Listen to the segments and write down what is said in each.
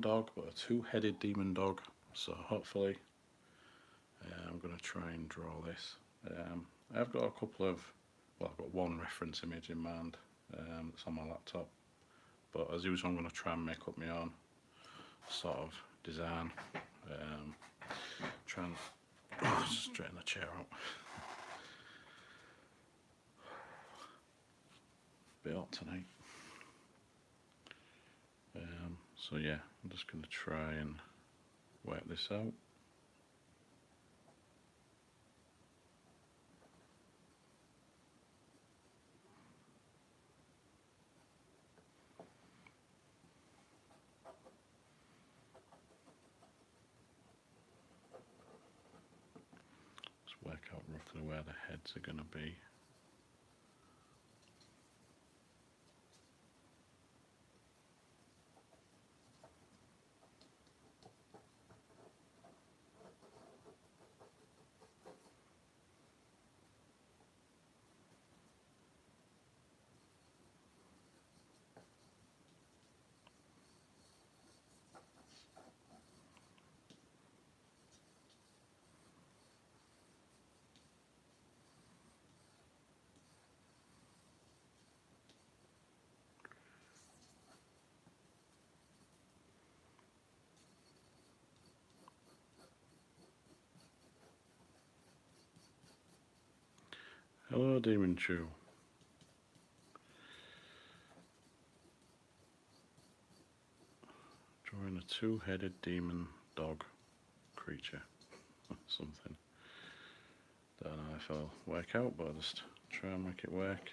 dog, but a two-headed demon dog. So hopefully I'm going to try and draw this. I've got a couple of, well, I've got one reference image in mind that's on my laptop, but as usual I'm going to try and make up my own sort of design. Try and straighten the chair out. Bit hot tonight. So yeah, I'm just going to try and work this out. Just work out roughly where the heads are going to be. Hello, Demon Chew. Drawing a two-headed demon dog creature. Something. Don't know if I'll work out, but I'll just try and make it work.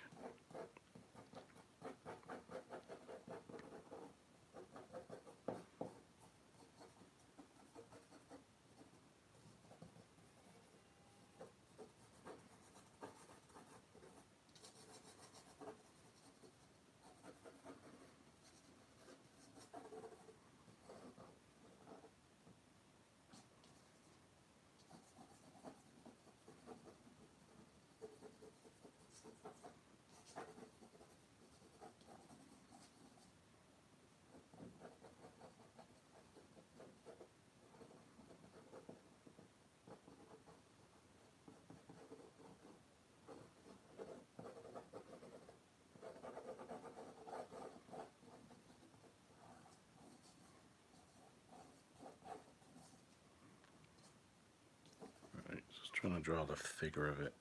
Just trying to draw the figure of it,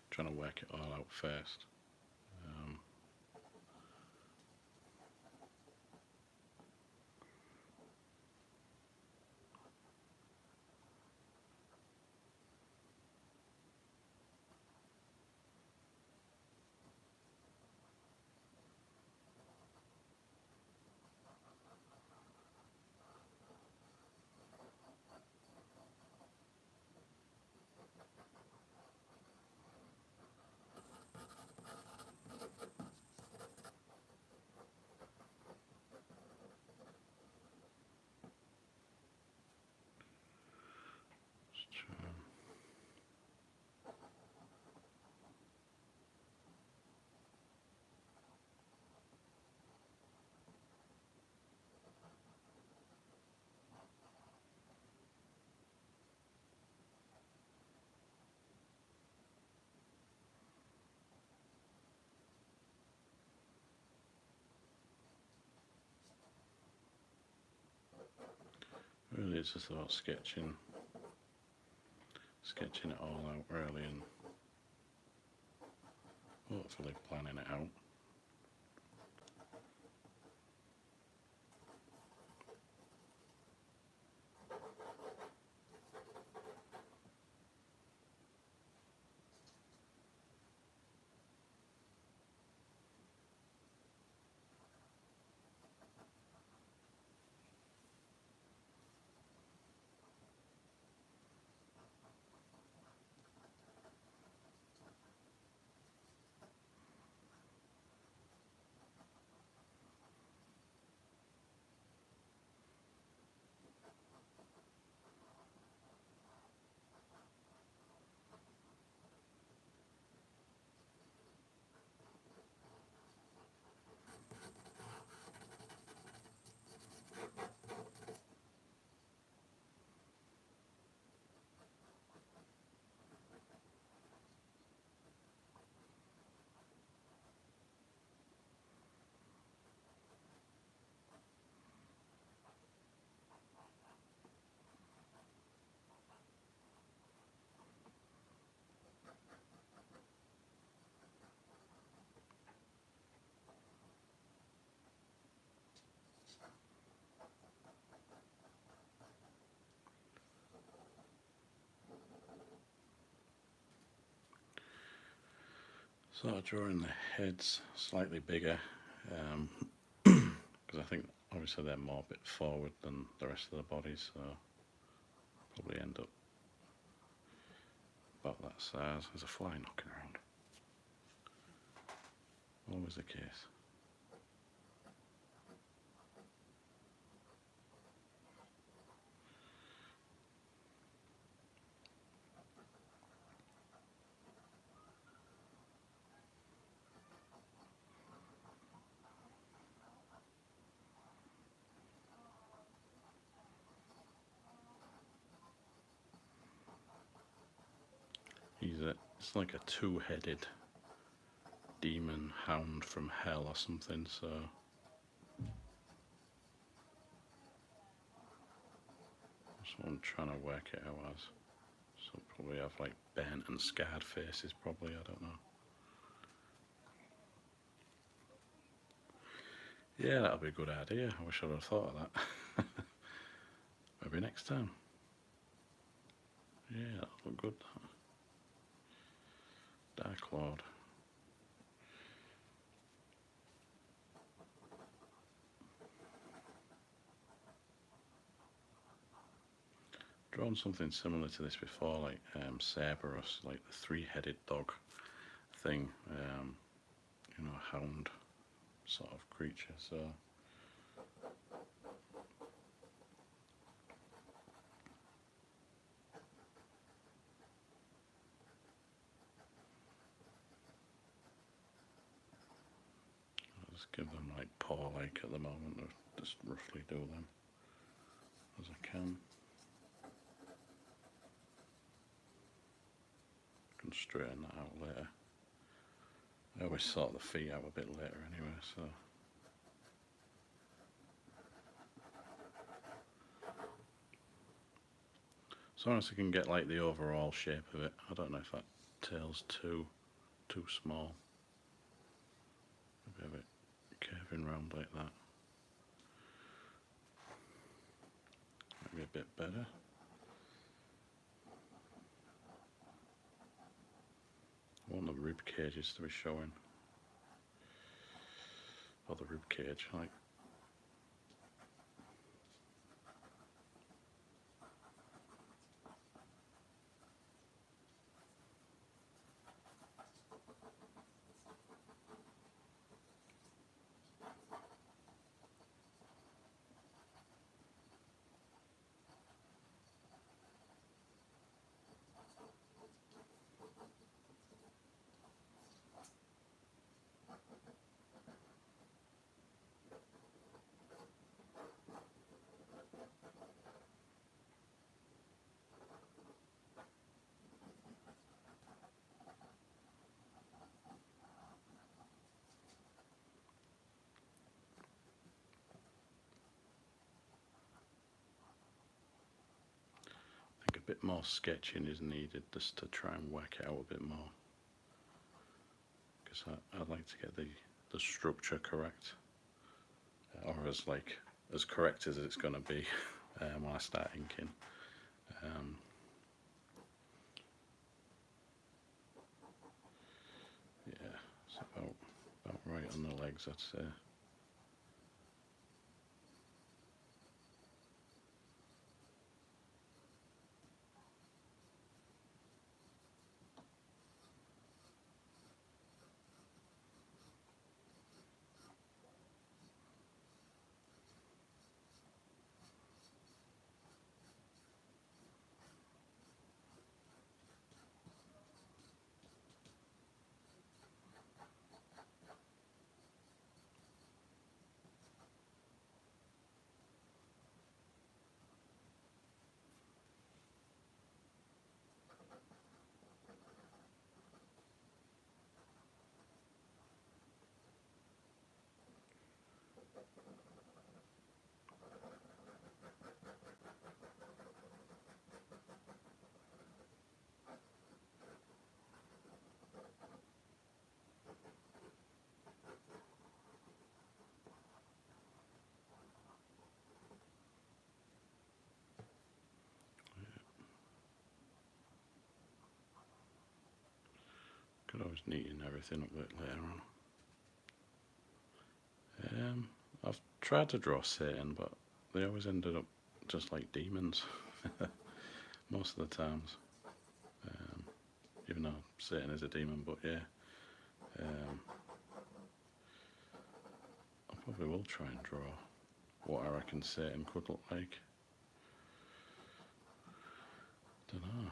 trying to work it all out first. Really, it's just about sketching it all out really, and hopefully planning it out. So drawing the heads slightly bigger, because I think obviously they're more a bit forward than the rest of the body, so probably end up about that size. There's a fly knocking around. Always the case. It's like a two-headed demon hound from hell or something, so that's what I'm trying to work it out as. So probably have like bent and scarred faces, probably, I don't know. Yeah, that'll be a good idea. I wish I'd have thought of that. Maybe next time. Yeah, that'll look good. Dark Lord. Drawn something similar to this before, like Cerberus, like the three-headed dog thing, you know, a hound sort of creature, so I'll just give them like paw-like at the moment, or just roughly do them as I can. Can straighten that out later. I always sort the feet out a bit later anyway, so as long as I can get like the overall shape of it. I don't know if that tail's too small. Maybe a bit curving round like that. Maybe a bit better. I want the rib cages to be showing. Or the rib cage, like. I think a bit more sketching is needed just to try and work it out a bit more. Because I'd like to get the structure correct. Or as correct as it's going to be when I start inking. Yeah, it's about right on the legs, I'd say. Always neaten everything up a bit later on. I've tried to draw Satan, but they always ended up just like demons most of the times. Even though Satan is a demon, but yeah. I probably will try and draw what I reckon Satan could look like. Don't know.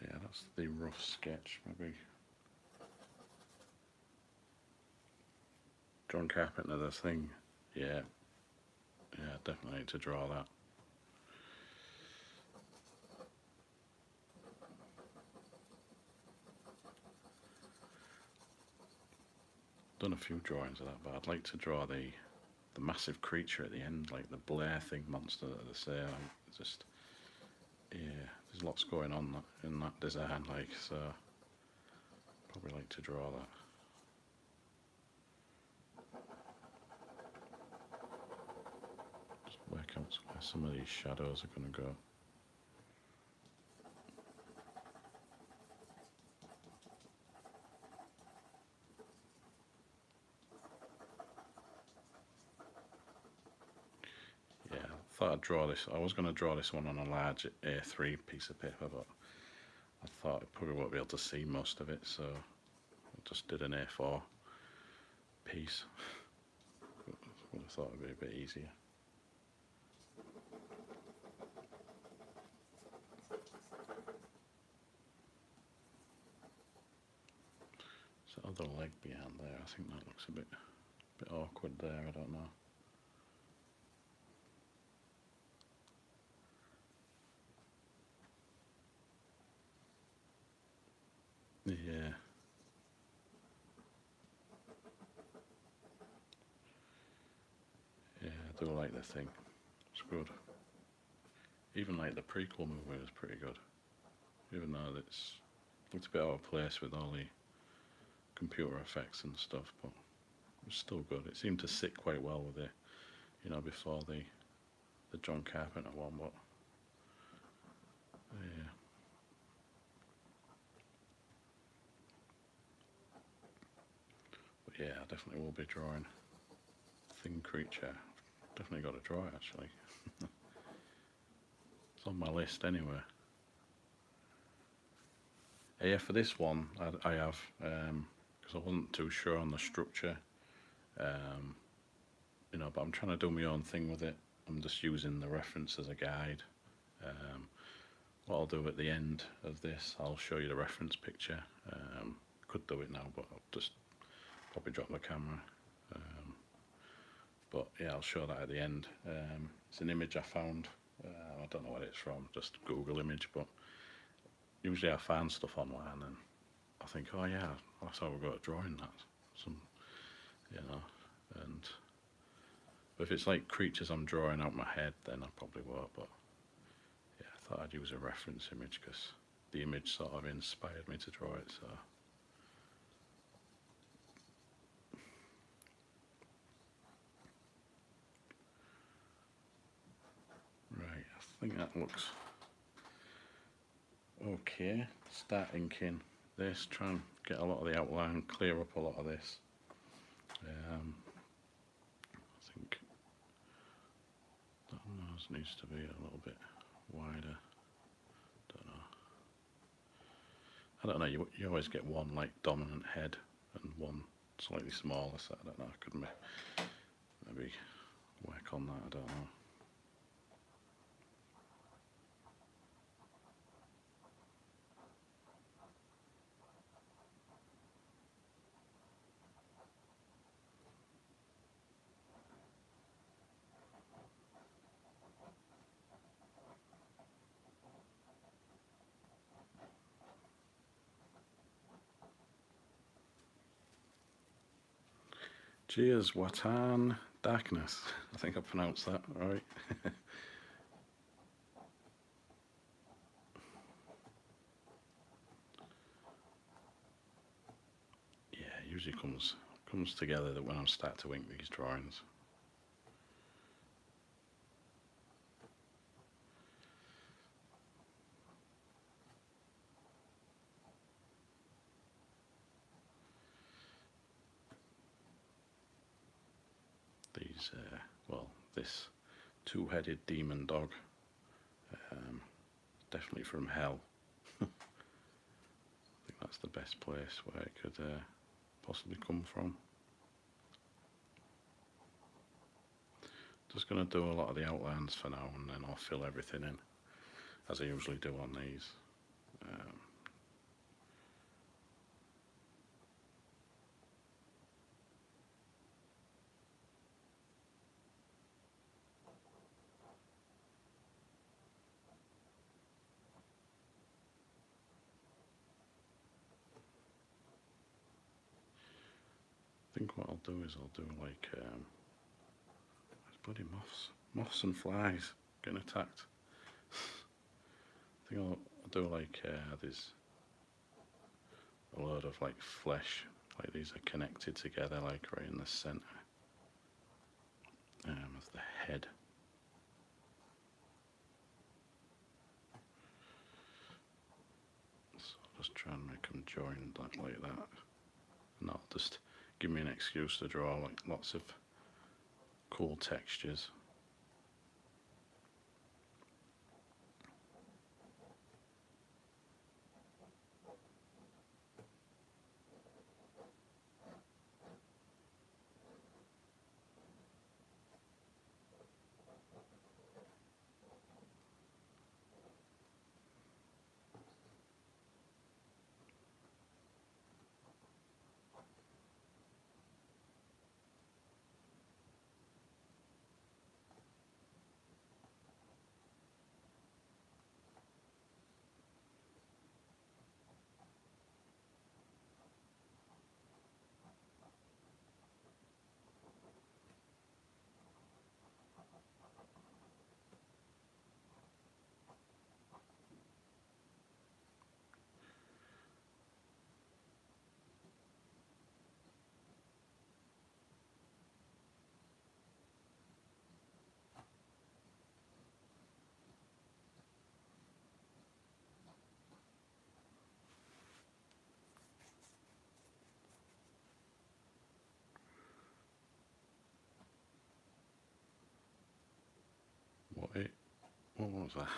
Yeah, that's the rough sketch, maybe. John Carpenter, the thing. Yeah, definitely need to draw that. Done a few drawings of that, but I'd like to draw the massive creature at the end, like the Blair thing monster that they say. Just, yeah, there's lots going on in that design, like, so probably like to draw that. Just work out where some of these shadows are going to go. Thought I'd draw this. I was going to draw this one on a large A3 piece of paper, but I thought I probably won't be able to see most of it, so I just did an A4 piece. I would have thought it'd be a bit easier. There's that other leg behind there. I think that looks a bit awkward there. I don't know. Yeah. Yeah, I do like the thing. It's good. Even like the prequel movie was pretty good. Even though it's looked a bit out of place with all the computer effects and stuff, but it was still good. It seemed to sit quite well with it, before the John Carpenter one, but yeah. But yeah, I definitely will be drawing Thing Creature. Definitely got to draw it, actually. It's on my list anyway. Yeah, for this one, I have, because I wasn't too sure on the structure, but I'm trying to do my own thing with it. I'm just using the reference as a guide. What I'll do at the end of this, I'll show you the reference picture. Could do it now, but I'll just probably drop the camera. But yeah, I'll show that at the end. It's an image I found. I don't know what it's from, just Google image, but usually I find stuff online and I think, oh yeah, that's how we got a drawing that. And but if it's like creatures I'm drawing out my head, then I probably won't, but yeah, I thought I'd use a reference image because the image sort of inspired me to draw it, so. Right, I think that looks okay. Start inking this, try and get a lot of the outline, clear up a lot of this. I think that nose needs to be a little bit wider. I don't know, you always get one like dominant head and one slightly smaller, so I don't know, I could maybe work on that, I don't know. Cheers, Watan Darkness. I think I pronounced that right. Yeah, it usually comes together that when I start to ink these drawings. these, well, this two-headed demon dog. Definitely from hell. I think that's the best place where it could possibly come from. Just going to do a lot of the outlines for now, and then I'll fill everything in as I usually do on these. I think what I'll do is I'll do like bloody moths and flies getting attacked. I think I'll do like there's a load of like flesh, like these are connected together, like right in the centre of the head. So I'll just try and make them joined like that, and that'll just give me an excuse to draw like lots of cool textures. What was that?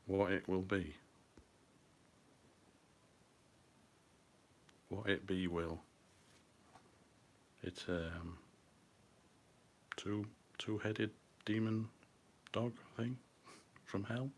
What it will be. What it be will. It's two-headed demon dog thing from hell.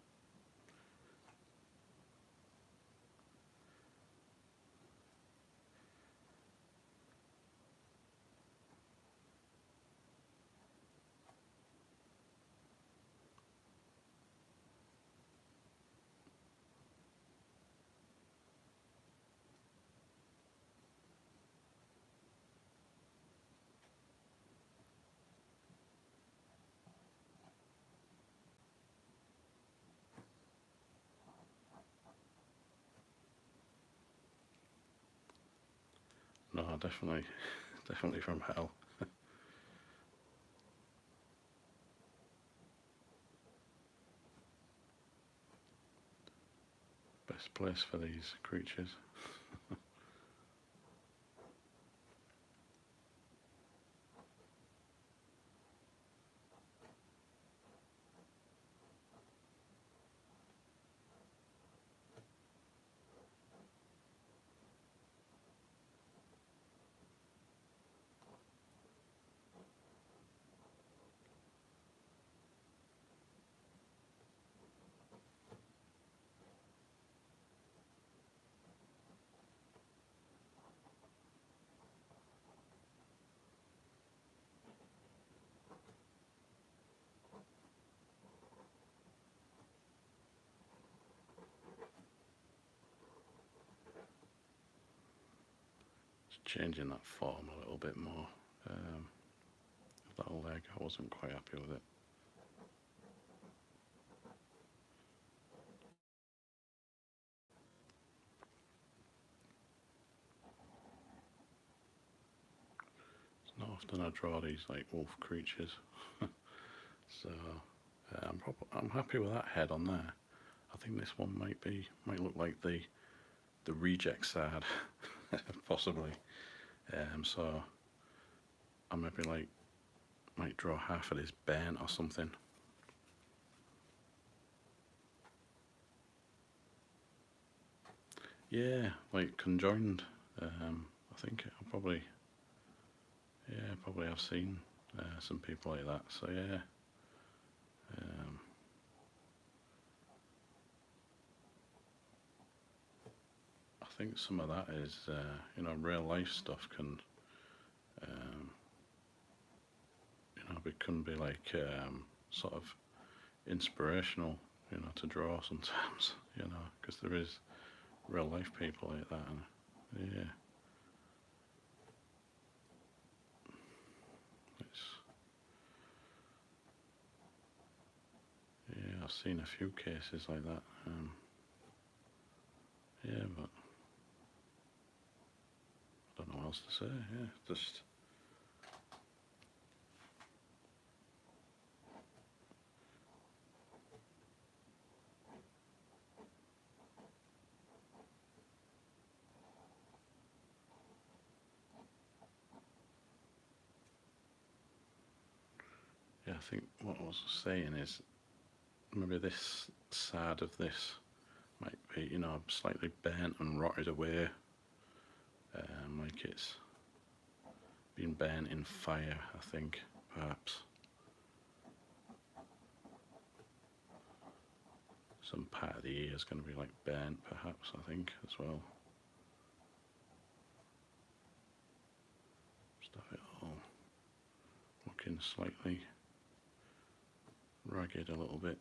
No, definitely from hell. Best place for these creatures. Changing that form a little bit more. That leg, I wasn't quite happy with it. It's not often I draw these like wolf creatures, so I'm happy with that head on there. I think this one might look like the reject side, possibly. So I maybe like might draw half of this bent or something. Yeah, like conjoined. I think I'll probably, yeah, probably have seen some people like that. So yeah, um, I think some of that is, real life stuff can, um, it can be like sort of inspirational, to draw sometimes, because there is real life people like that. And yeah, it's yeah, I've seen a few cases like that. Yeah, but I don't know what else to say. Yeah, just yeah. I think what I was saying is maybe this side of this might be, slightly bent and rotted away, like it's been bent in fire. I think perhaps some part of the ear is going to be like bent, perhaps. I think as well. Just have it all looking slightly ragged a little bit.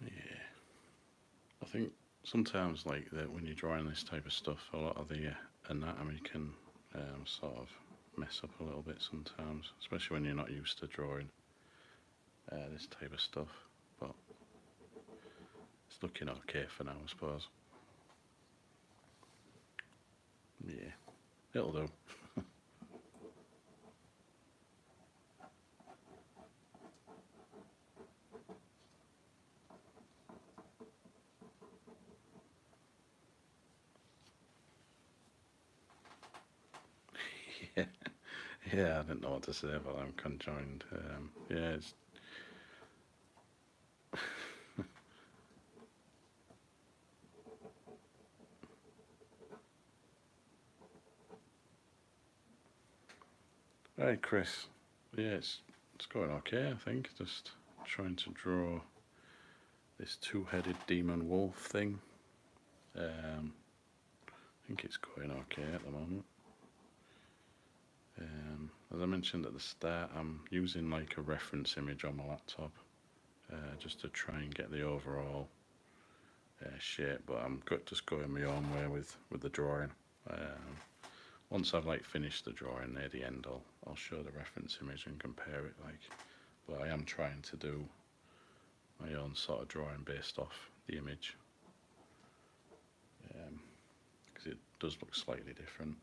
Yeah, I think sometimes like that when you're drawing this type of stuff, a lot of the anatomy can sort of mess up a little bit sometimes, especially when you're not used to drawing this type of stuff. But it's looking okay for now, I suppose. Yeah, it'll do. Yeah, yeah. I didn't know what to say about them conjoined. Yeah, it's Hey Chris. Yeah, it's going okay, I think. Just trying to draw this two-headed demon wolf thing. I think it's going okay at the moment. As I mentioned at the start, I'm using like a reference image on my laptop just to try and get the overall shape, but just going my own way with the drawing. Um, Once I've like finished the drawing near the end, I'll show the reference image and compare it. Like, but I am trying to do my own sort of drawing based off the image because it does look slightly different.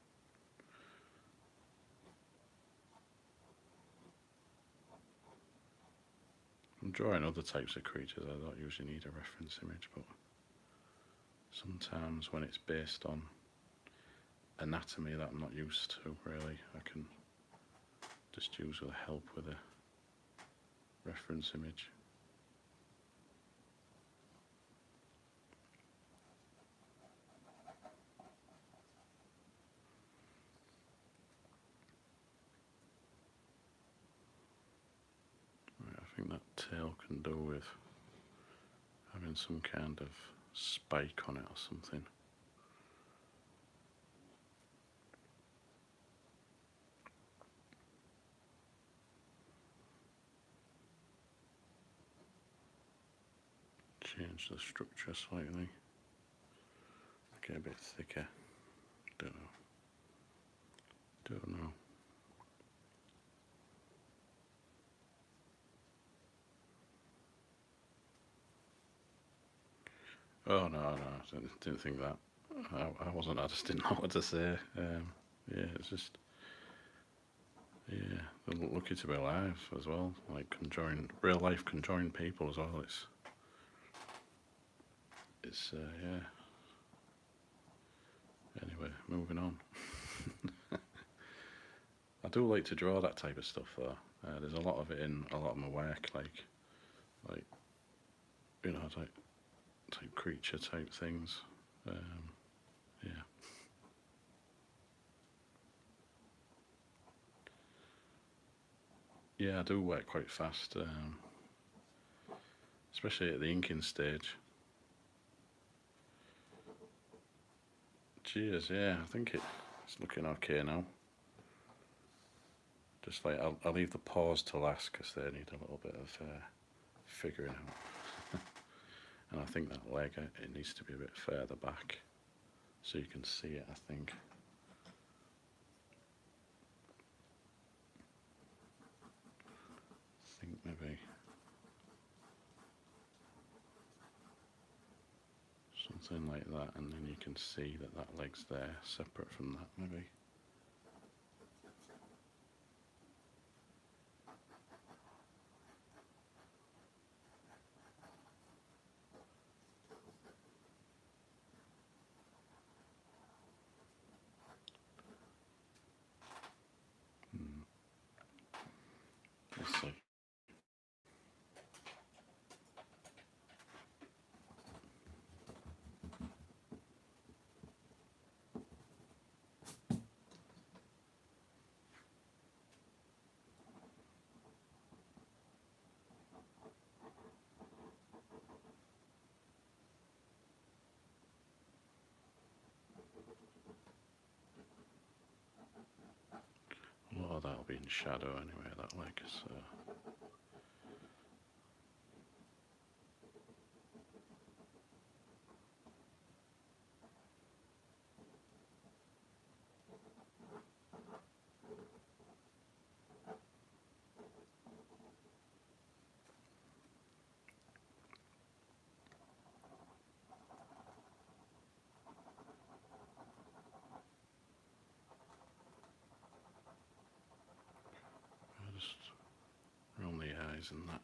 I'm drawing other types of creatures. I don't usually need a reference image, but sometimes when it's based on anatomy that I'm not used to, really, I can just use the help with a reference image. Right, I think that tail can do with having some kind of spike on it or something. Change the structure slightly. Get a bit thicker. Don't know. Don't know. Oh no, I didn't think that. I wasn't. I just didn't know what to say. Yeah, it's just yeah. Lucky to be alive as well. Like conjoined, real life conjoined people as well. It's yeah. Anyway, moving on. I do like to draw that type of stuff though. There's a lot of it in a lot of my work, like you know, type creature type things. Yeah. Yeah, I do work quite fast, especially at the inking stage. Cheers, yeah, I think it's looking okay now. Just like I'll leave the pause to last because they need a little bit of figuring out. And I think that leg, it needs to be a bit further back so you can see it, I think. I think maybe something like that, and then you can see that that leg's there, separate from that maybe. Let's see. A lot of that'll be in shadow anyway, that leg, so. Just around the eyes and that.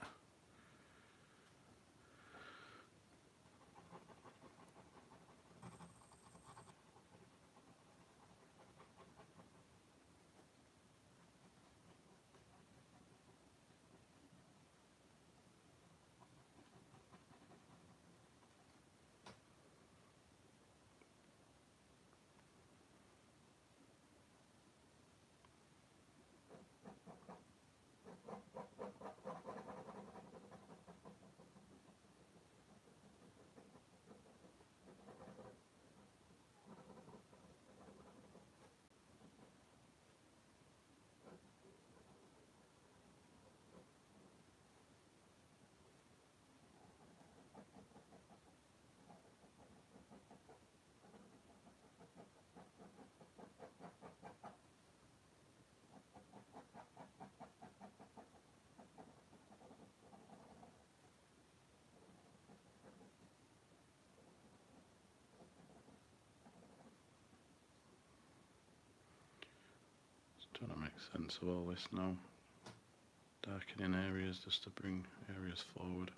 Trying to make sense of all this now. Darkening areas just to bring areas forward.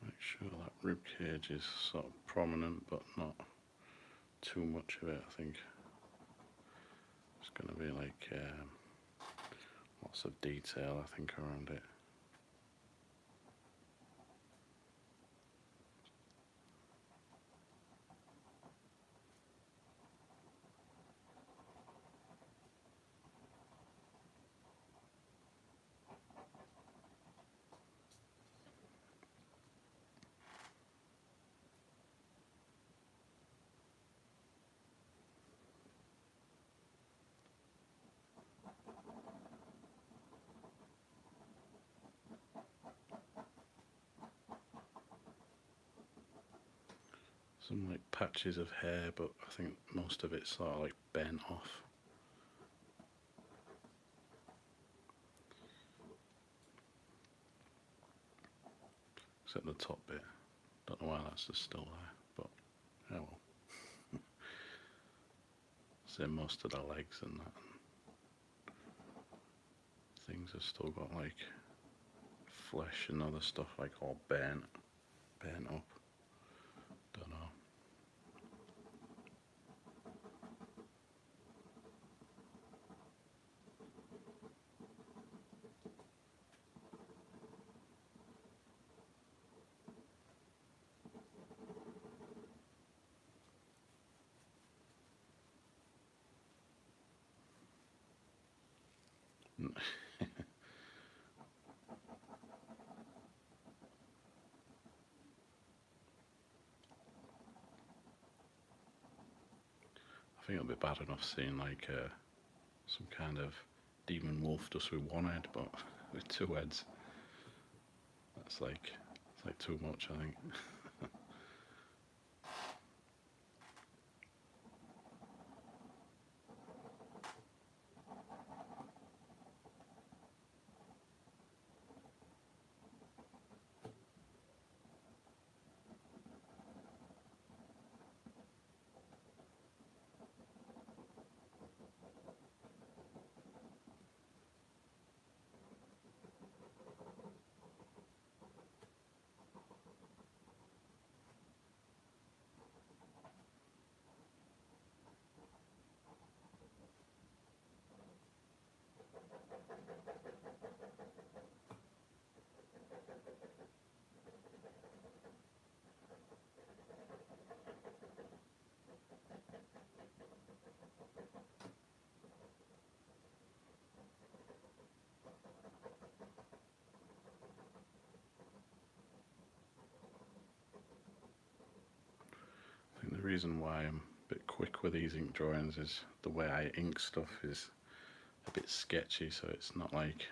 Make sure that rib cage is sort of prominent but not too much of it. I think it's going to be like lots of detail, I think, around it. Some like patches of hair, but I think most of it's sort of like bent off. Except the top bit. Don't know why that's just still there, but oh well. Say most of the legs and that. Things have still got like flesh and other stuff like all bent up. Don't know. I think it'll be bad enough seeing like some kind of demon wolf just with one head, but with two heads, it's like too much, I think. I think the reason why I'm a bit quick with these ink drawings is the way I ink stuff is a bit sketchy, so it's not like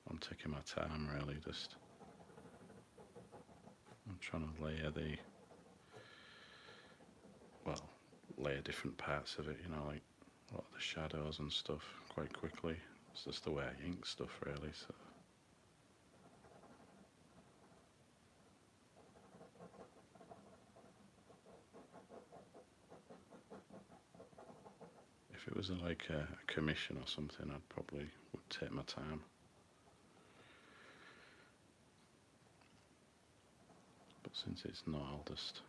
I'm taking my time really, just trying to layer different parts of it, like a lot of the shadows and stuff quite quickly. It's just the way I ink stuff, really. So if it was like a commission or something, I'd probably would take my time. But since it's not, I'll just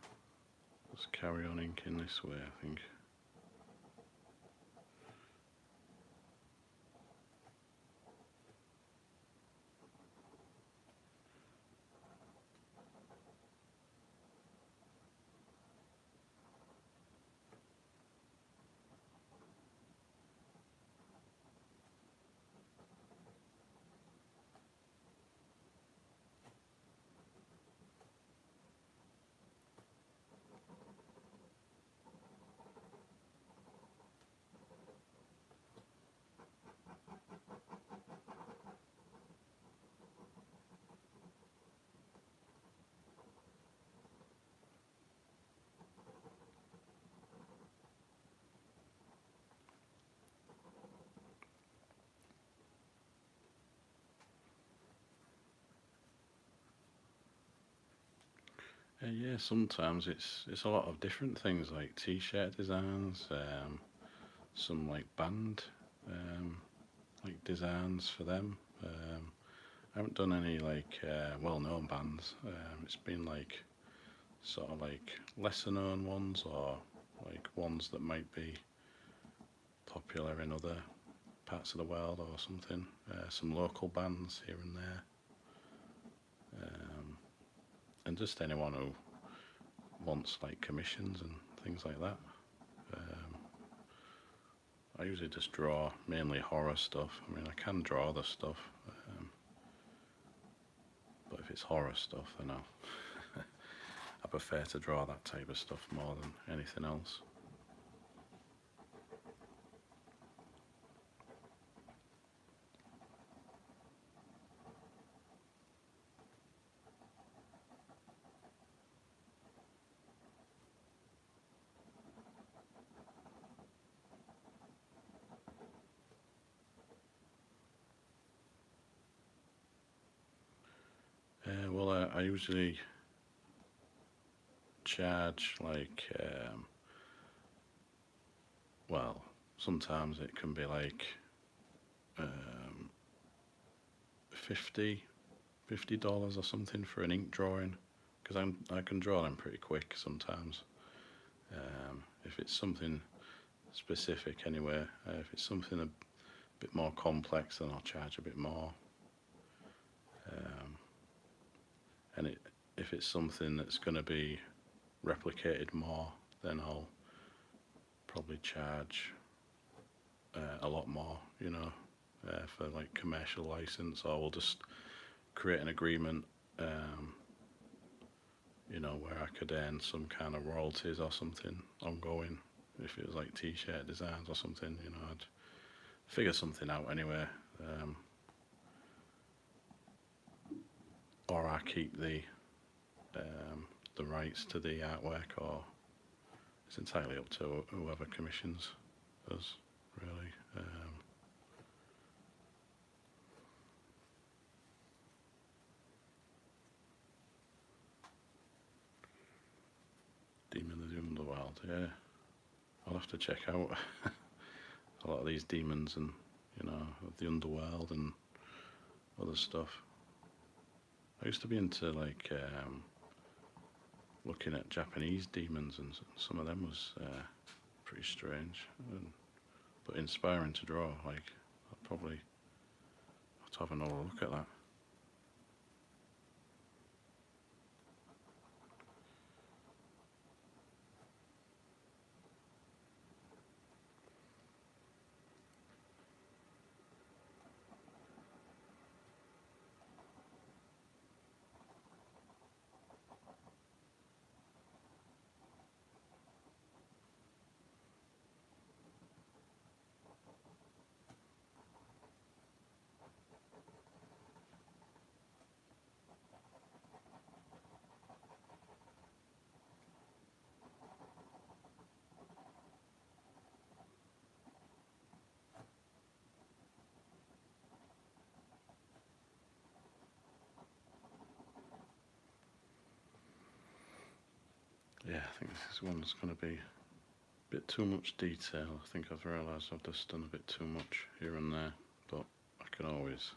carry on inking this way, I think. Yeah, sometimes it's a lot of different things like t-shirt designs, some like band um, like designs for them. I haven't done any like well-known bands. It's been like sort of like lesser known ones or like ones that might be popular in other parts of the world or something. Some local bands here and there. And just anyone who wants like commissions and things like that. I usually just draw mainly horror stuff. I mean, I can draw other stuff, but if it's horror stuff, then I prefer to draw that type of stuff more than anything else. I usually charge like, sometimes it can be like um, 50 $50 or something for an ink drawing, because I can draw them pretty quick sometimes. If it's something specific anyway, if it's something a bit more complex, then I'll charge a bit more. And if it's something that's going to be replicated more, then I'll probably charge a lot more, for like commercial license, or we'll just create an agreement, where I could earn some kind of royalties or something ongoing. If it was like t-shirt designs or something, I'd figure something out anyway. Or I keep the rights to the artwork, or it's entirely up to whoever commissions us, really. Demon of the Underworld, yeah. I'll have to check out a lot of these demons and, of the underworld and other stuff. I used to be into like looking at Japanese demons, and some of them was pretty strange, but inspiring to draw. Like, I'll probably have to have another look at that. Yeah, I think this one's going to be a bit too much detail. I think I've realised I've just done a bit too much here and there, but I can always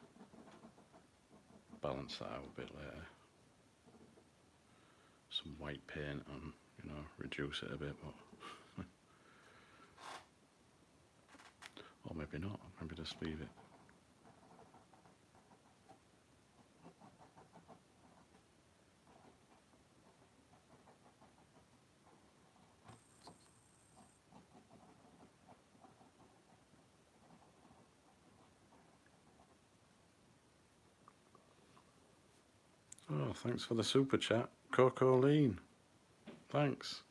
balance that out a bit later. Some white paint and, reduce it a bit, but or maybe not, maybe just leave it. Oh, thanks for the super chat, Coco Lean. Thanks.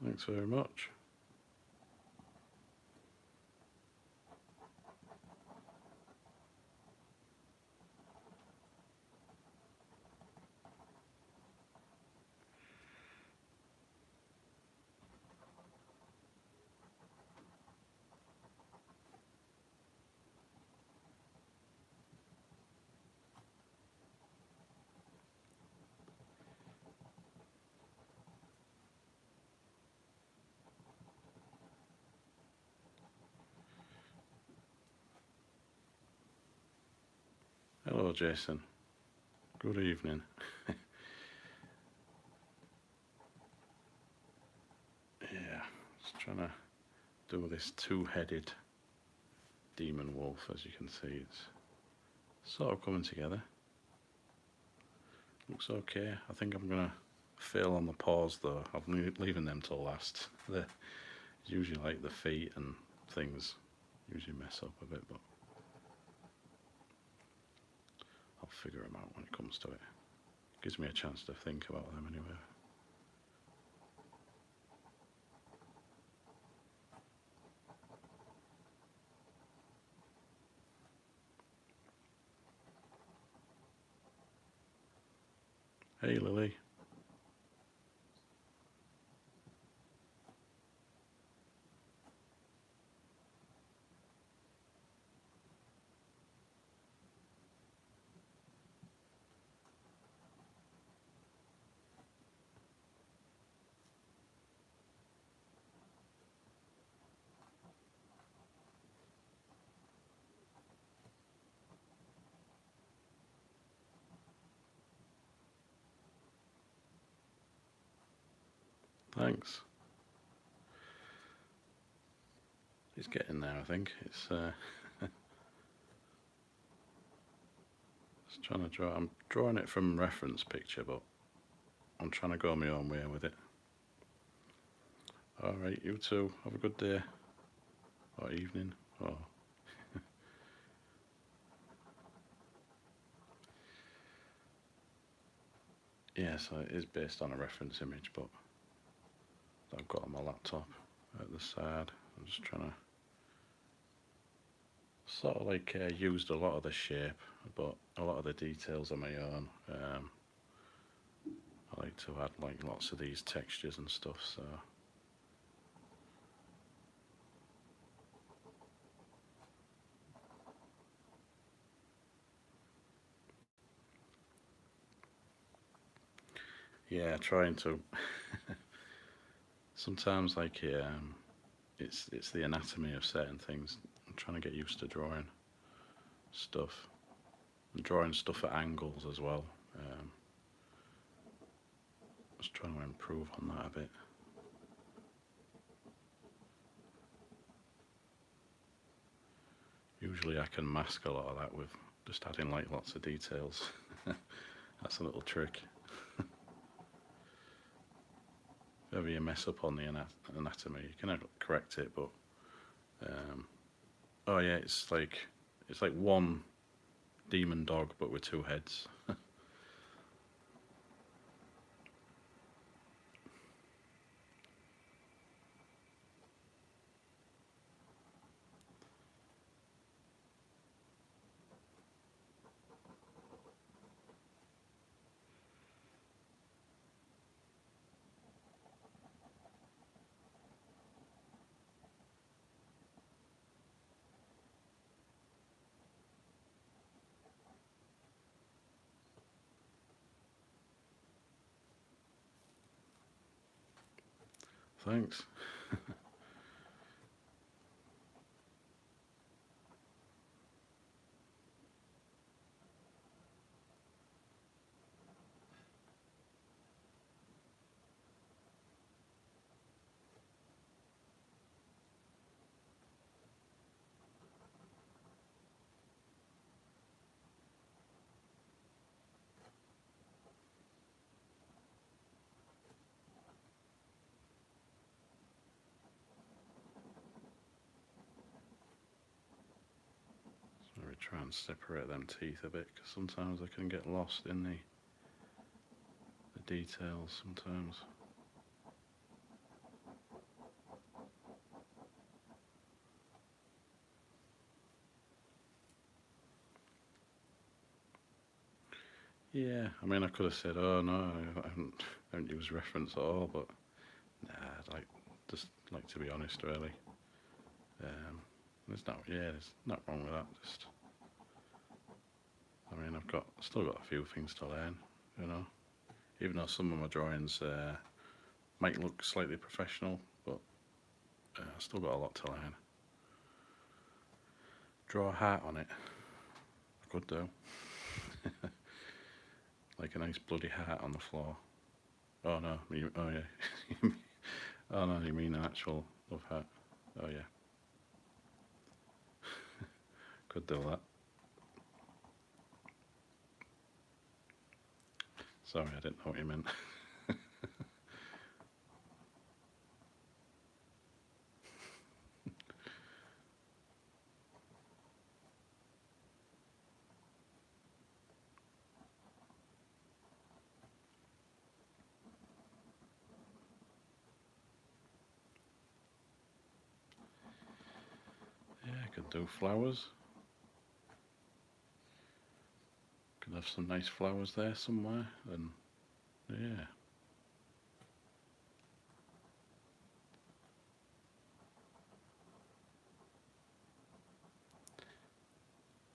Thanks very much. Hello, Jason. Good evening. Yeah, just trying to do this two-headed demon wolf. As you can see, it's sort of coming together. Looks okay. I think I'm gonna fail on the paws though. I'm leaving them till last. They're usually like the feet and things usually mess up a bit, but I'll figure them out when it comes to it. Gives me a chance to think about them anyway. Hey Lily. Thanks. It's getting there, I think. It's just trying to draw. I'm drawing it from reference picture, but I'm trying to go my own way with it. Alright, you too. Have a good day. Or evening. Or yeah, so it is based on a reference image, but I've got on my laptop at the side. I'm just trying to sort of like used a lot of the shape, but a lot of the details are my own. I like to add like lots of these textures and stuff, so yeah, trying to sometimes like it's the anatomy of certain things. I'm trying to get used to drawing stuff and drawing stuff at angles as well. Just trying to improve on that a bit. Usually I can mask a lot of that with just adding like lots of details. That's a little trick. If ever you mess up on the anatomy, you can correct it, but oh yeah, it's like one demon dog but with two heads. thanks. So we try and separate them teeth a bit, because sometimes I can get lost in the details sometimes. Yeah, I mean, I could have said, "Oh no, I haven't used reference at all," but nah, I'd like just like to be honest, really. There's not wrong with that. Just, I mean, still got a few things to learn, you know. Even though some of my drawings might look slightly professional, but I've still got a lot to learn. Draw a heart on it. I could do. Like a nice bloody heart on the floor. Oh no, oh yeah. Oh no, you mean an actual love heart. Oh yeah, could do that. Sorry, I didn't know what you meant. Yeah, I could do flowers. Could have some nice flowers there somewhere, and yeah.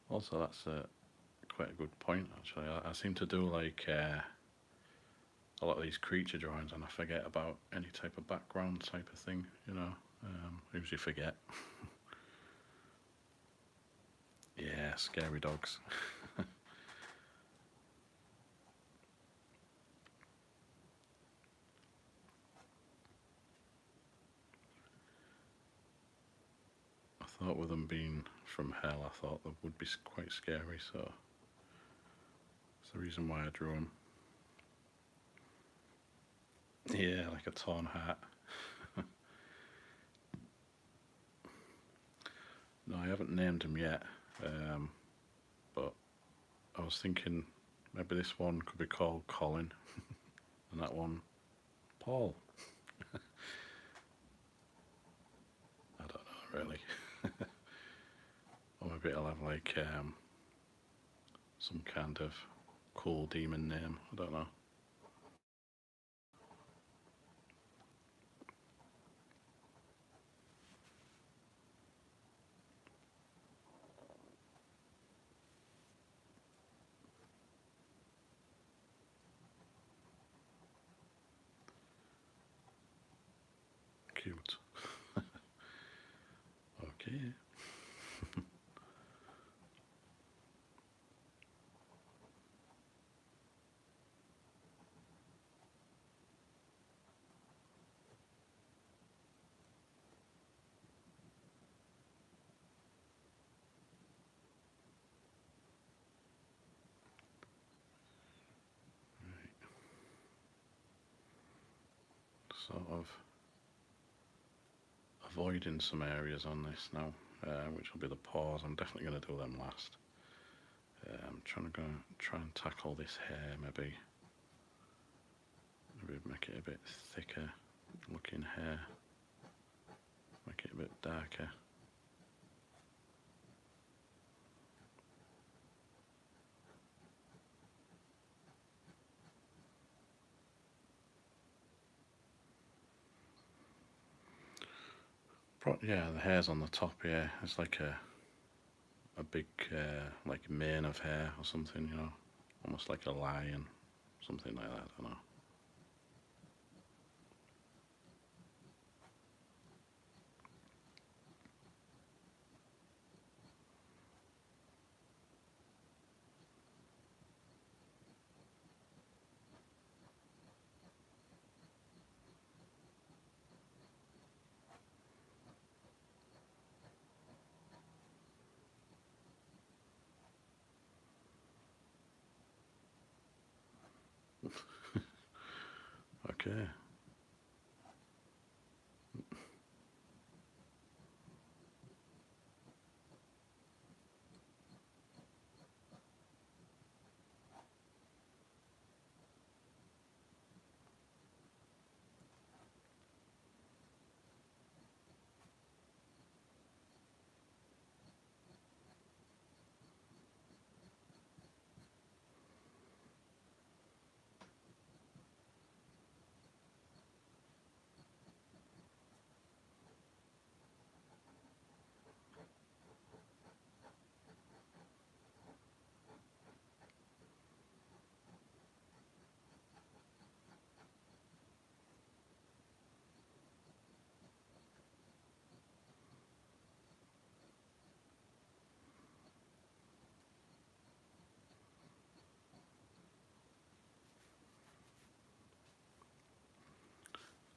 Also, that's quite a good point actually. I seem to do like a lot of these creature drawings, and I forget about any type of background type of thing. You know, I usually forget. Yeah, scary dogs. I thought with them being from hell, I thought they would be quite scary, so that's the reason why I drew them. Yeah, like a torn hat. No, I haven't named them yet, um, but I was thinking maybe this one could be called Colin, and that one Paul. I don't know really. Or maybe it'll have like some kind of cool demon name. I don't know. Cute. Okay. Sort of avoiding some areas on this now, which will be the paws. I'm definitely going to do them last. I'm trying to try and tackle this hair, maybe make it a bit thicker looking hair, make it a bit darker. Yeah, the hair's on the top here. It's like a big like mane of hair or something, you know, almost like a lion, something like that. I don't know. Okay.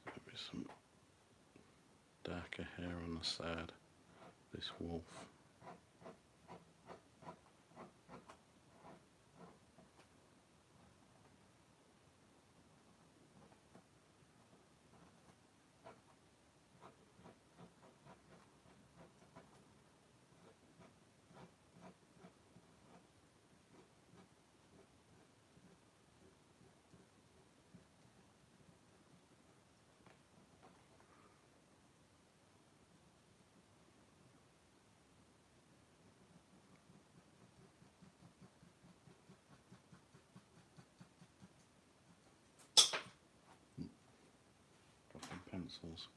Maybe some darker hair on the side. This wolf. Dropping pencils.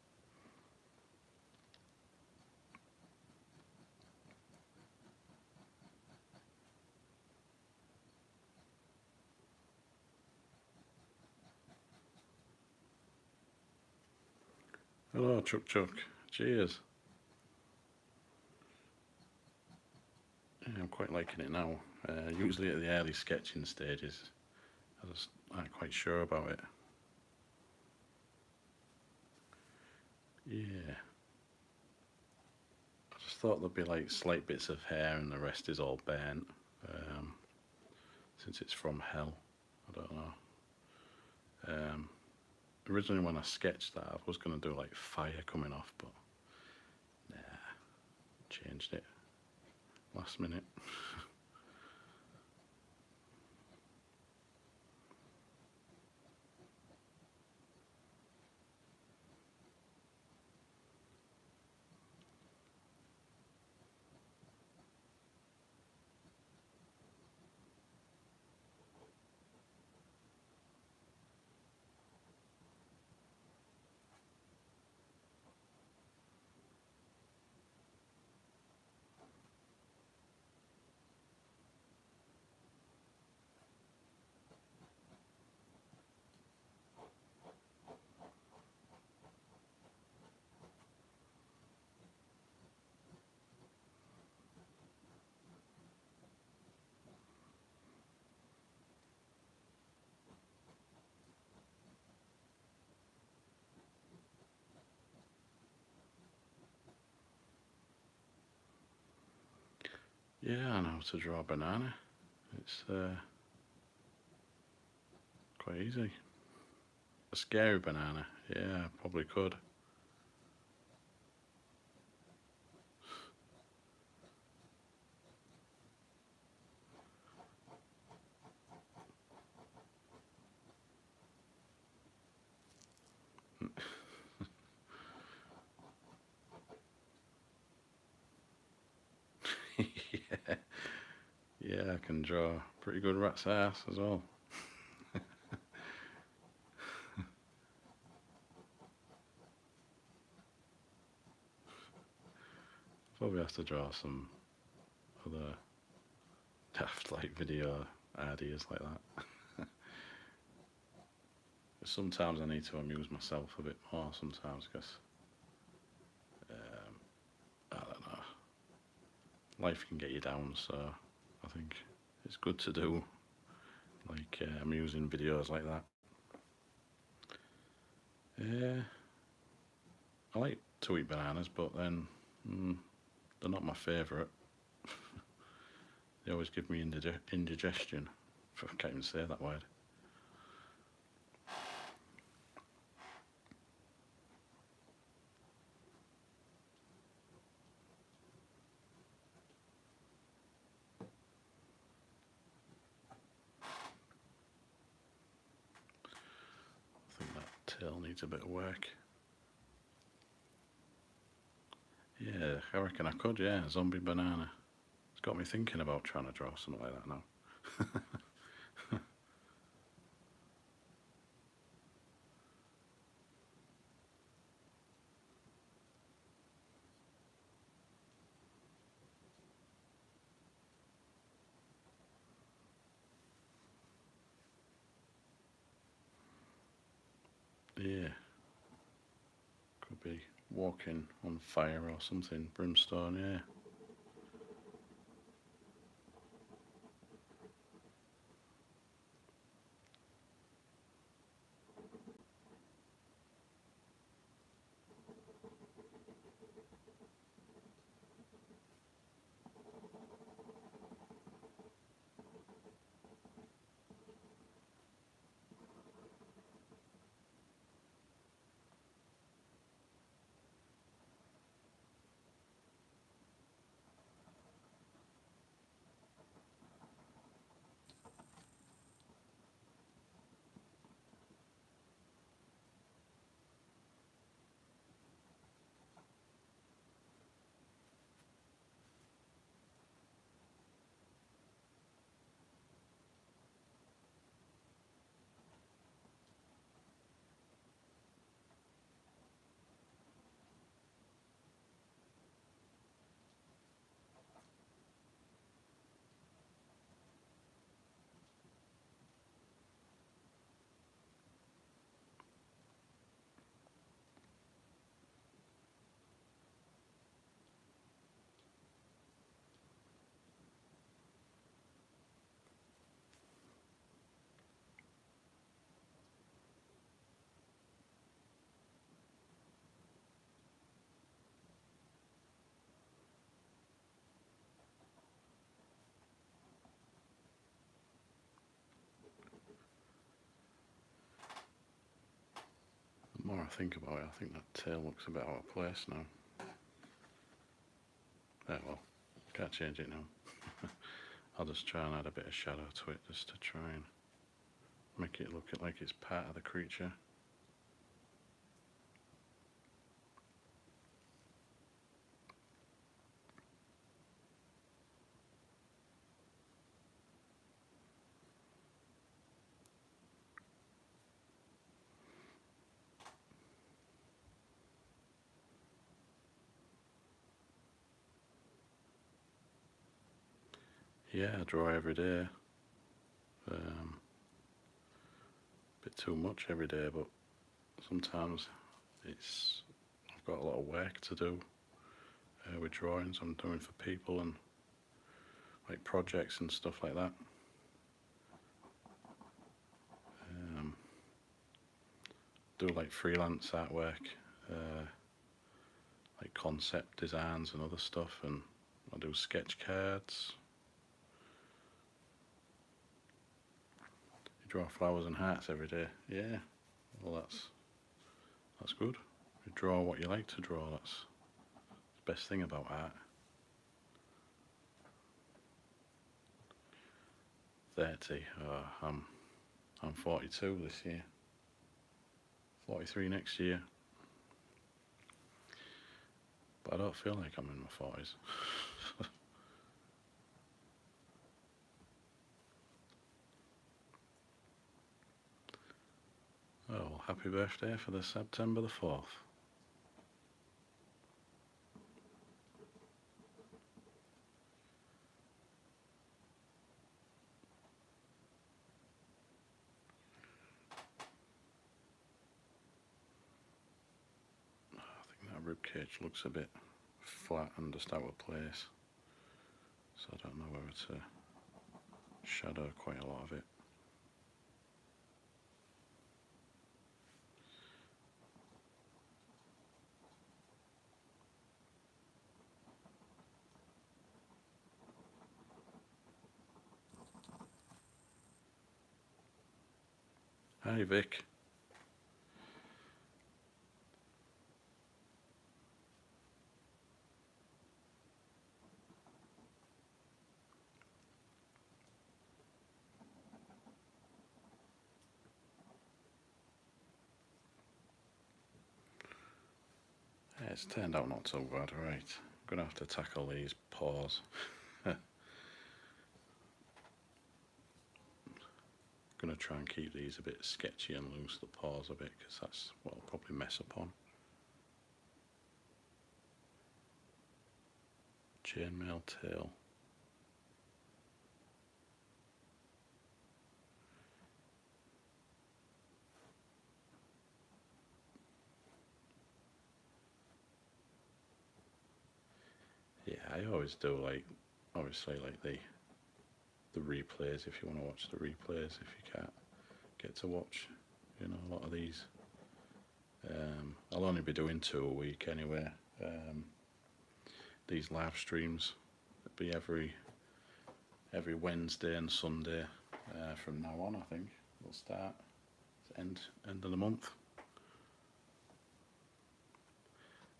Hello, Chuck Chuck. Cheers. Yeah, I'm quite liking it now. Usually at the early sketching stages, I just aren't quite sure about it. Yeah. I just thought there'd be like slight bits of hair and the rest is all burnt. Since it's from hell. I don't know. Originally when I sketched that I was going to do like fire coming off, but nah, changed it last minute. Yeah, I know how to draw a banana. It's quite easy. A scary banana. Yeah, I probably could. Yeah. Yeah, I can draw a pretty good rat's ass as well. Probably have to draw some other daft like video ideas like that. Sometimes I need to amuse myself a bit more sometimes because I don't know, life can get you down, so I think it's good to do like amusing videos like that. Yeah, I like to eat bananas, but then they're not my favourite. They always give me indigestion. I can't even say that word. tail needs a bit of work. Yeah, I reckon I could, yeah, zombie banana. It's got me thinking about trying to draw something like that now. Yeah, could be walking on fire or something, brimstone, yeah. The more I think about it, I think that tail looks a bit out of place now. Well, can't change it now. I'll just try and add a bit of shadow to it just to try and make it look like it's part of the creature. Yeah, I draw every day. Bit too much every day, but sometimes I've got a lot of work to do with drawings I'm doing for people and like projects and stuff like that. Do like freelance artwork, like concept designs and other stuff, and I do sketch cards. You draw flowers and hearts every day. Yeah, well that's good. You draw what you like to draw. That's the best thing about art. 30. I'm 42 this year. 43 next year. But I don't feel like I'm in my 40s. Oh, well, happy birthday for the September the 4th. I think that ribcage looks a bit flat and just out of place. So I don't know whether to shadow quite a lot of it. Hi Vic. it's turned out not too bad, right? I'm going to have to tackle these paws. Going to try and keep these a bit sketchy and loose the paws a bit, because that's what I'll probably mess up on. Chainmail tail. Yeah, I always do obviously the replays if you want to watch the replays if you can't get to watch, a lot of these. I'll only be doing 2 a week anyway. These live streams will be every Wednesday and Sunday from now on. I think we'll start end of the month.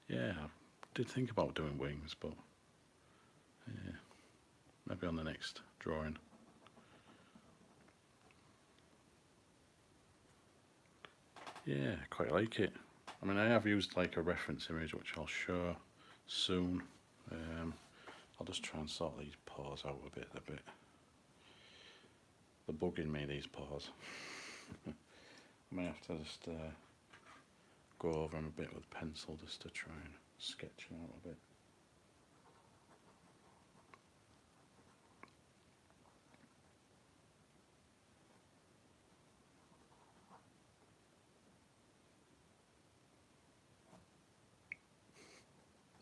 Yeah, I did think about doing wings, but yeah, maybe on the next drawing. Yeah, I quite like it. I mean, I have used like a reference image which I'll show soon. I'll just try and sort these paws out a bit. They're bugging me, these paws. I may have to just go over them a bit with pencil just to try and sketch them out a bit.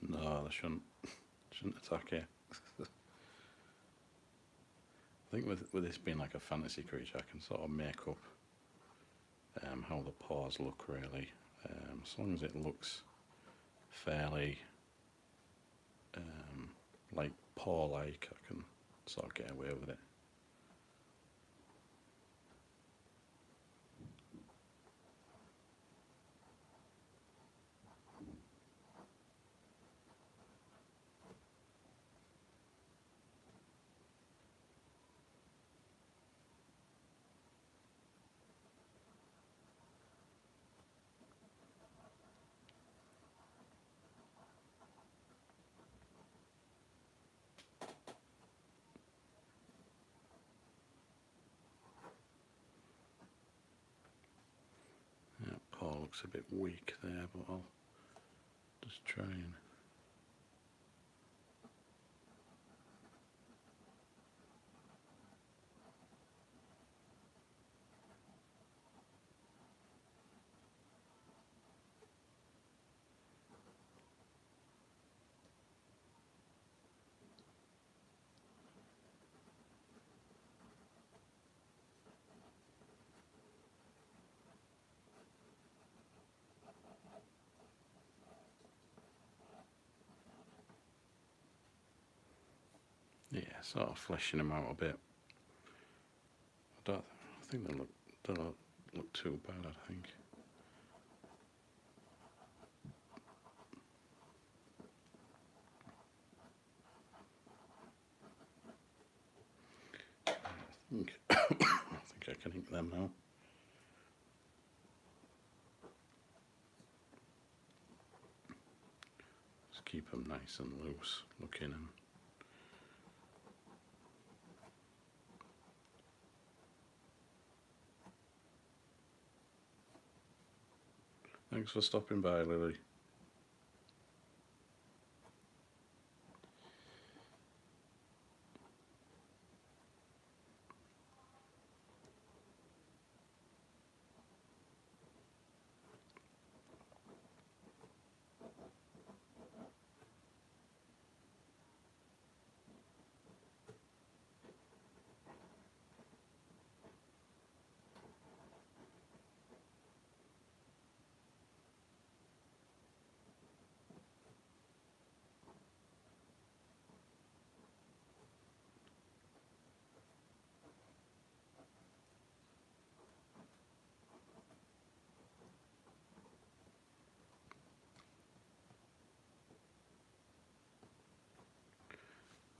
No, they shouldn't attack you. I think with this being like a fantasy creature, I can sort of make up how the paws look really. As long as it looks fairly like paw-like, I can sort of get away with it. Yeah, paw looks a bit weak there, but I'll just try and... Yeah, sort of fleshing them out a bit. I think they don't look too bad, I think. I think I can ink them now. Just keep them nice and loose looking and thanks for stopping by, Lily.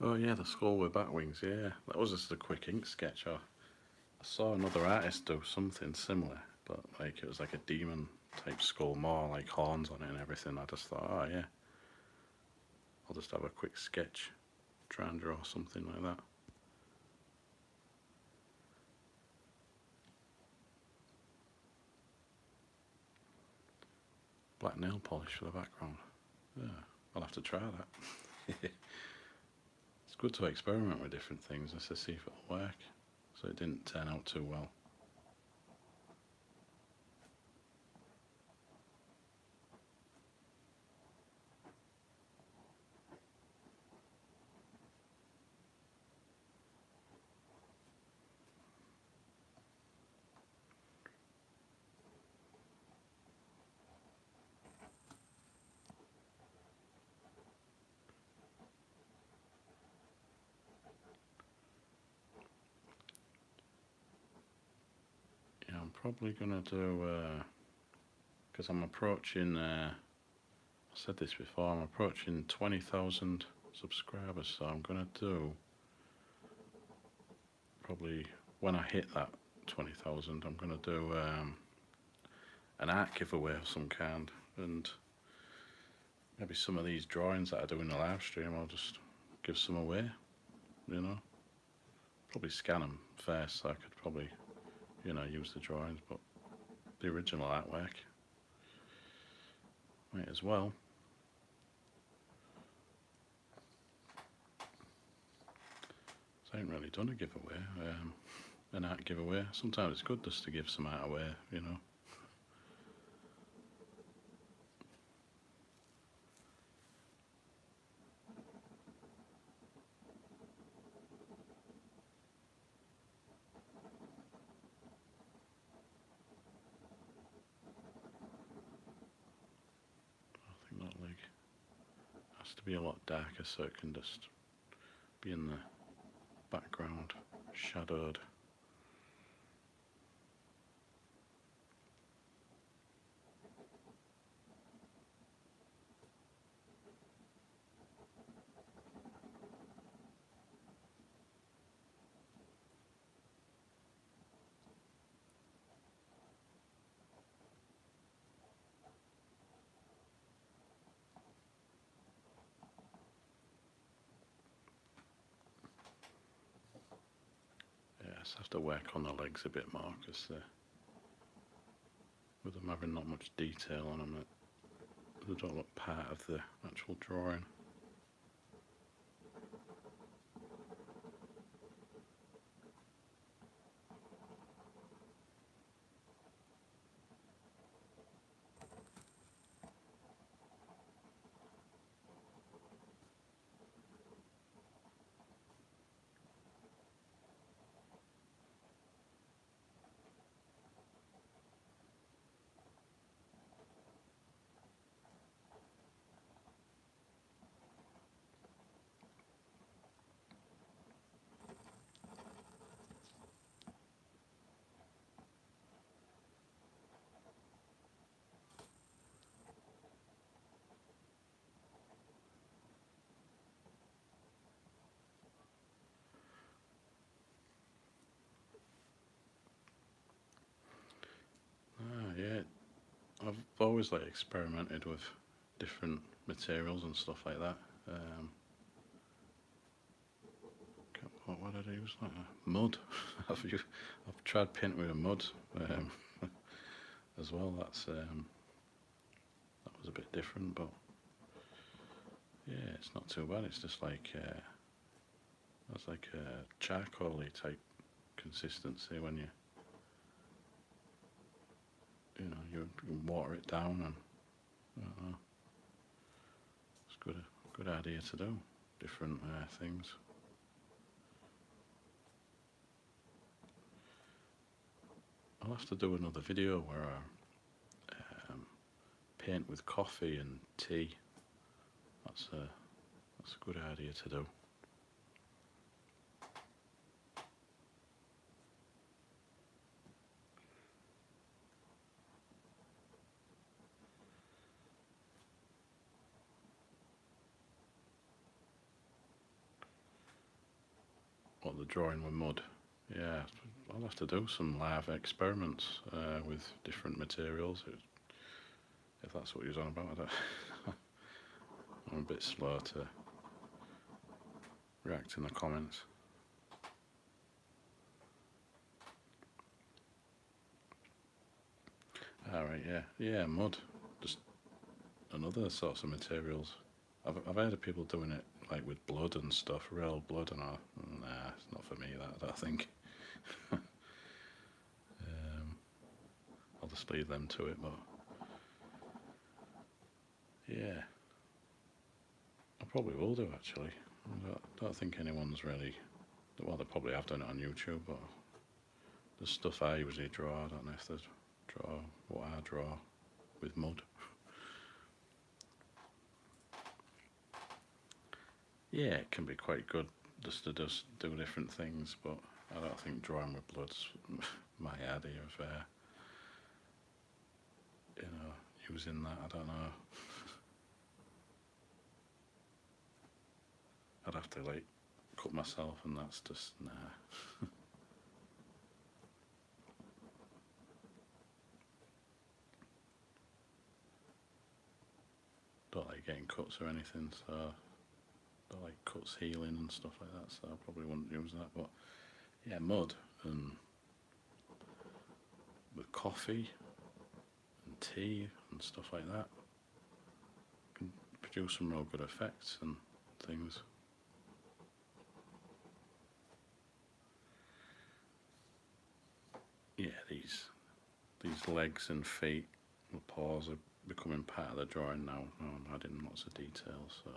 Oh yeah, the skull with bat wings, yeah. That was just a quick ink sketch. I saw another artist do something similar, but like it was like a demon type skull, more like horns on it and everything. I just thought, oh yeah, I'll just have a quick sketch, try and draw something like that. Black nail polish for the background. Yeah, I'll have to try that. It's good to experiment with different things just to see if it'll work. So it didn't turn out too well. Yeah, I'm probably gonna do, because I'm approaching, I said this before, I'm approaching 20,000 subscribers, so I'm gonna do, probably when I hit that 20,000, I'm gonna do an art giveaway of some kind, and maybe some of these drawings that I do in the live stream, I'll just give some away, you know. Probably scan them first, so I could probably, you know, use the drawings, but the original artwork might as well. So I ain't really done a giveaway, an art giveaway. Sometimes it's good just to give some art away, you know. I think that leg has to be a lot darker so it can just be in the background, shadowed. Yes, I have to work on the legs a bit more because with them having not much detail on them, they don't look part of the actual drawing. Ah, yeah. I've always like experimented with different materials and stuff like that. What did I use? Like mud. I've tried painting with a mud as well. That was a bit different, but yeah, it's not too bad. It's just like that's like a charcoaly type consistency when you know you water it down, and it's a good idea to do different things. I'll have to do another video where I paint with coffee and tea. That's a good idea to do. What, the drawing with mud? Yeah, I'll have to do some live experiments with different materials. if that's what he was on about. I don't I'm a bit slow to react in the comments. Alright, yeah, mud. Just another sorts of materials. I've heard of people doing it like with blood and stuff, real blood, and nah, it's not for me. That I don't think. I'll just leave them to it, but yeah, I probably will do actually. I don't think anyone's really. Well, they probably have done it on YouTube, but the stuff I usually draw, I don't know if they draw what I draw with mud. Yeah, it can be quite good just to do different things, but I don't think drawing with blood's my idea of, using that. I don't know. I'd have to like cut myself, and that's just nah. Don't like getting cuts or anything, so don't like cuts healing and stuff like that. So I probably wouldn't use that. But yeah, mud and with coffee and tea and stuff like that can produce some real good effects and things. Yeah, these legs and feet, the paws are becoming part of the drawing now. I'm adding lots of details, so.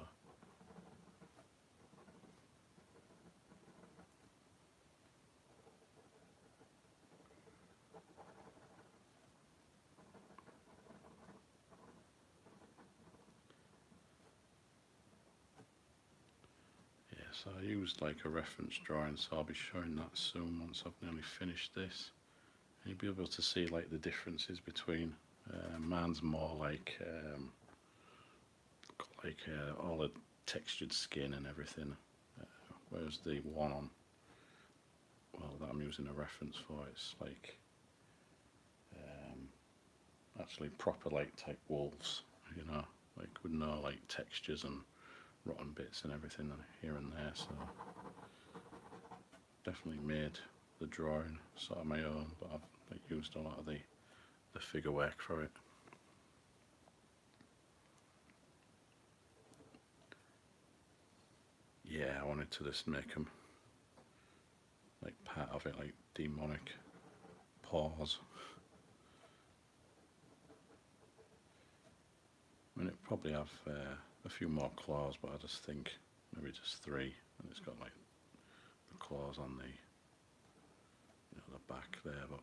Yeah, so I used like a reference drawing, so I'll be showing that soon once I've nearly finished this. And you'll be able to see like the differences between mine's more like all the textured skin and everything, whereas the one on, well, that I'm using a reference for, it's like actually proper like type wolves, like with no like textures and rotten bits and everything here and there. So definitely made the drawing sort of my own, but I've like used a lot of the figure work for it. Yeah, I wanted to just make them like part of it, like demonic paws. I mean, it probably have a few more claws, but I just think maybe just 3, and it's got like the claws on the the back there, but.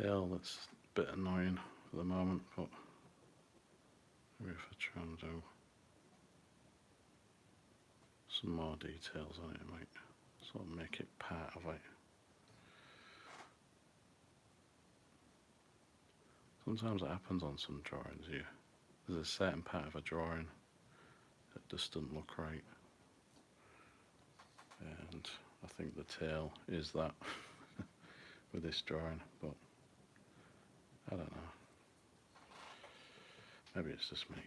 tail that's a bit annoying at the moment, but maybe if I try and do some more details on it, it might sort of make it part of it. Sometimes it happens on some drawings here. There's a certain part of a drawing that just doesn't look right. And I think the tail is that with this drawing, but I don't know. Maybe it's just me.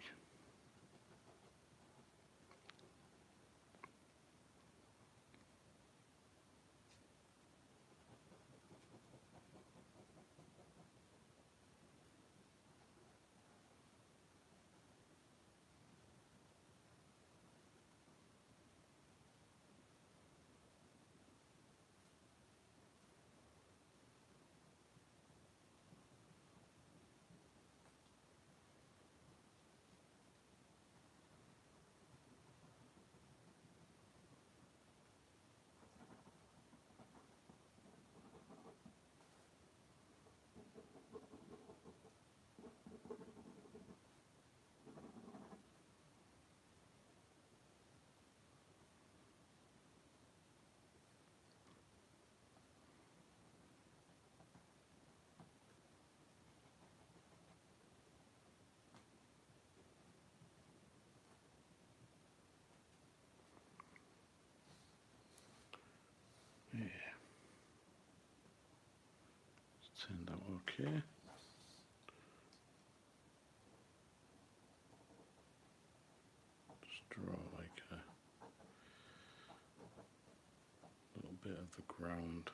Yeah, it's turned out okay. Just draw like a little bit of the ground.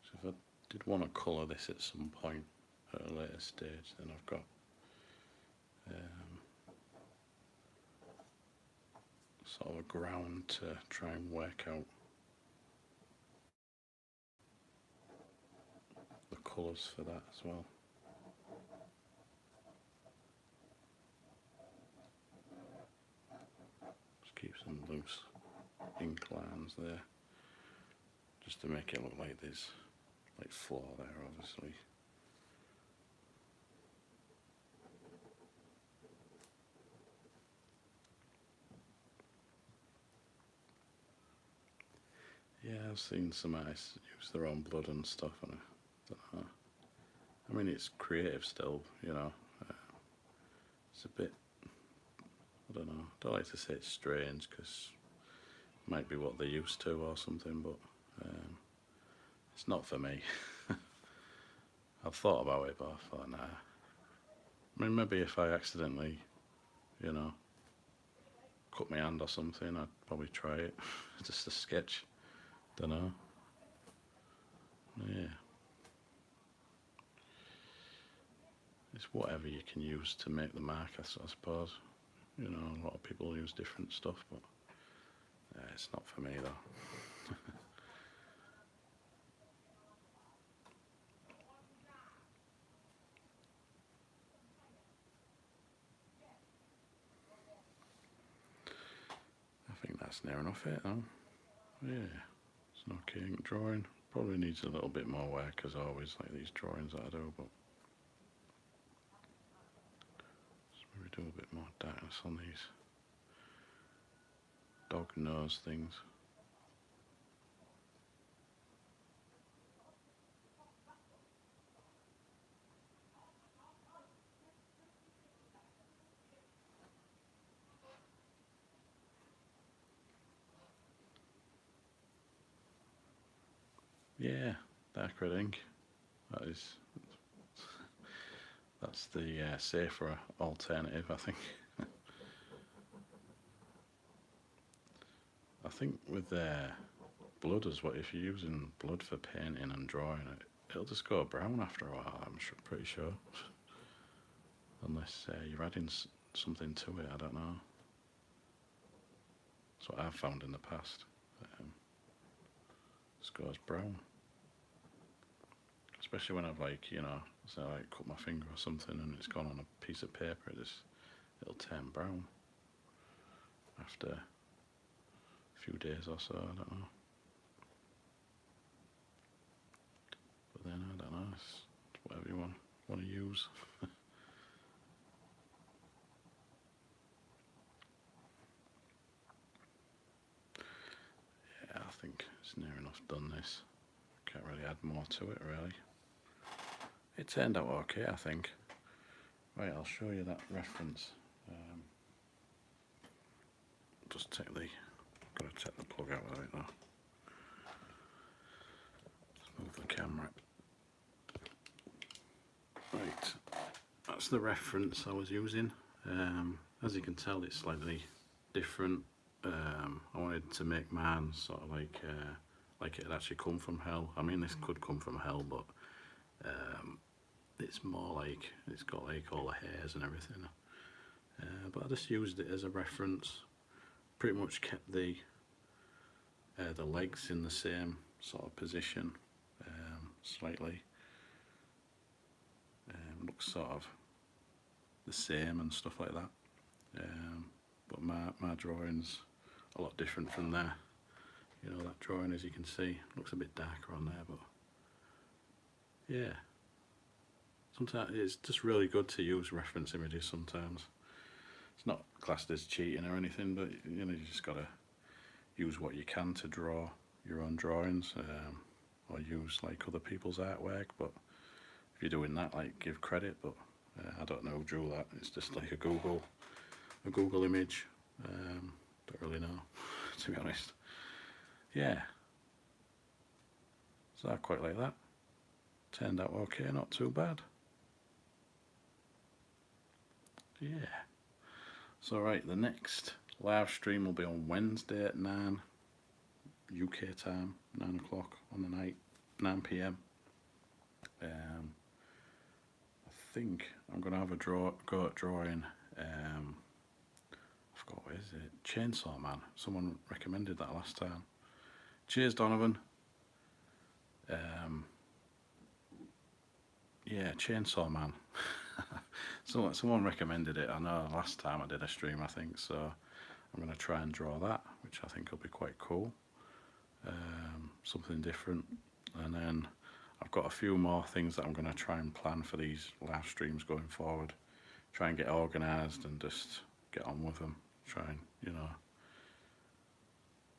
So if I did want to colour this at some point at a later stage, then I've got sort of a ground to try and work out the colours for that as well. Just keep some loose ink lines there, just to make it look like there's like floor there, obviously. Yeah, I've seen some artists use their own blood and stuff, and I don't know. I mean, it's creative still, you know. It's a bit, I don't know, I don't like to say it's strange, because it might be what they're used to or something, but it's not for me. I've thought about it, but I thought, nah. I mean, maybe if I accidentally, you know, cut my hand or something, I'd probably try it. Just a sketch. Don't know. Yeah. It's whatever you can use to make the mark, I suppose. You know, a lot of people use different stuff, but it's not for me though. I think that's near enough it though. Yeah, it's an okay ink drawing. Probably needs a little bit more work as always, like these drawings that I do, but let's maybe do a bit more darkness on these dog nose things. Yeah, dark red ink. That's the safer alternative, I think. I think with blood as well, if you're using blood for painting and drawing, it'll just go brown after a while, I'm pretty sure. Unless you're adding something to it, I don't know. That's what I've found in the past. It just goes brown. Especially when I've like, you know, so I cut my finger or something and it's gone on a piece of paper, it'll turn brown after a few days or so, I don't know. want to use. Yeah, I think it's near enough done this. Can't really add more to it really. It turned out okay, I think. Right, I'll show you that reference. Just take the, gotta take the plug out of it though. Let's move the camera. Right, that's the reference I was using. As you can tell, it's slightly different. I wanted to make mine sort of like it had actually come from hell. I mean, this could come from hell, but it's more like it's got like all the hairs and everything. But I just used it as a reference. Pretty much kept the legs in the same sort of position, slightly. Looks sort of the same and stuff like that. But my drawing's a lot different from there. You know, that drawing, as you can see, looks a bit darker on there, but yeah. Sometimes it's just really good to use reference images sometimes. It's not classed as cheating or anything, but you know, you just gotta use what you can to draw your own drawings, or use like other people's artwork. But if you're doing that, like, give credit. But I don't know who drew that. It's just like a Google image. Don't really know, to be honest. Yeah, so I quite like that. Turned out okay, not too bad. Yeah. So right, the next live stream will be on Wednesday at 9 UK time, 9 o'clock on the night, 9 PM. I think I'm gonna have a go at drawing. I forgot, what is it? Chainsaw Man. Someone recommended that last time. Cheers, Donovan. Yeah, Chainsaw Man. Someone recommended it. I know last time I did a stream, I think, so I'm going to try and draw that, which I think will be quite cool. Something different. And then I've got a few more things that I'm going to try and plan for these live streams going forward. Try and get organised and just get on with them. Try and, you know,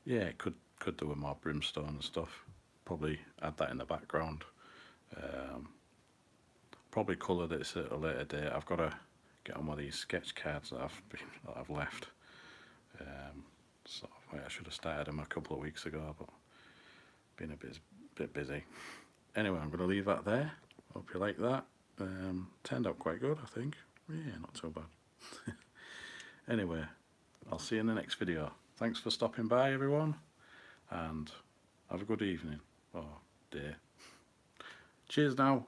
yeah, could do with more brimstone and stuff. Probably add that in the background. Probably colour this at a later date. I've got to get on with these sketch cards that I've left. So I should have started them a couple of weeks ago, but been a bit busy. Anyway, I'm going to leave that there. Hope you like that. Turned out quite good, I think. Yeah, not too bad. Anyway, I'll see you in the next video. Thanks for stopping by, everyone, and have a good evening or day. Cheers now.